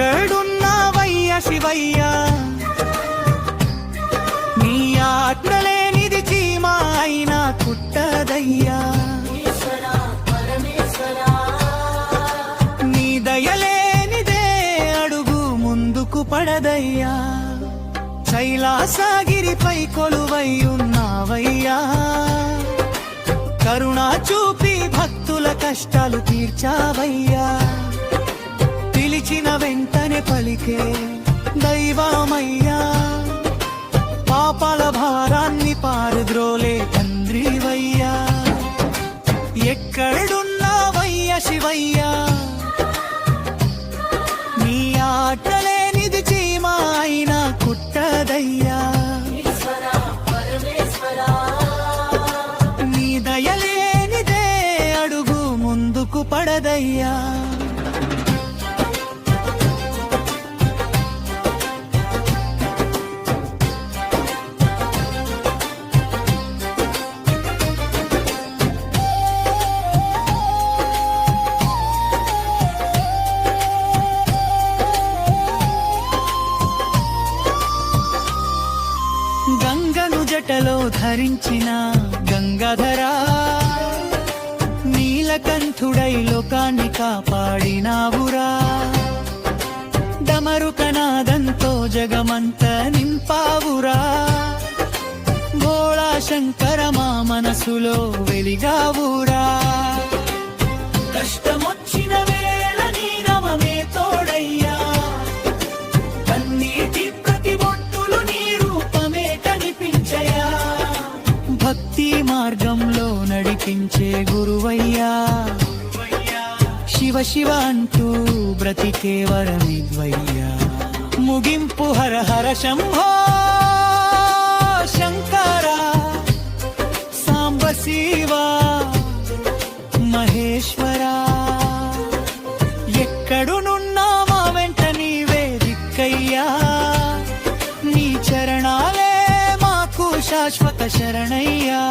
ఎక్కడున్నావయ్యా శివయ్యా, నీ ఆజ్ఞలేనిది చీమా అయినా కుట్టదయ్యా, నీ దయలేనిదే అడుగు ముందుకు పడదయ్యా. కైలాసగిరిపై కొలువై ఉన్నావయ్యా, కరుణా చూపి భక్తుల కష్టాలు తీర్చావయ్యా. పిలిచిన వెంటనే పలికే దైవమయ్యా, పాపాల భారాన్ని పారుద్రోలే తండ్రివయ్యా. ఎక్కడున్నావయ్యా శివయ్యా, నీ ఆటలేనిది చీమా అయినా కుట్టదయ్యా, నీ దయలేనిదే అడుగు ముందుకు పడదయ్యా. గంగను జటలో ధరించిన గంగాధరా, నీలకంఠుడై లోకాన్ని కాపాడినావురా. డమరుకనాదంతో జగమంత నింపావురా, భోళా శంకర మా మనసులో వెలిగావురా. కష్టమొచ్చిన వేళ నీ నమమే తోడయ్యా, కన్నీటి ప్రతి బొట్టులు నీ రూపమే కనిపించయా. భక్తి మార్గంలో నడిపించే గురువయ్యా, శివ శివ అంటూ బ్రతికే వరమిద్వయ్యా. ముగింపు హర హర శంభో శంకర, సాంబ శివ మహేశ్వరా. ఎక్కడునున్నా మా వెంట నీవే దిక్కయ్యా, నీ చరణాలే మాకు శాశ్వత శరణయ్యా.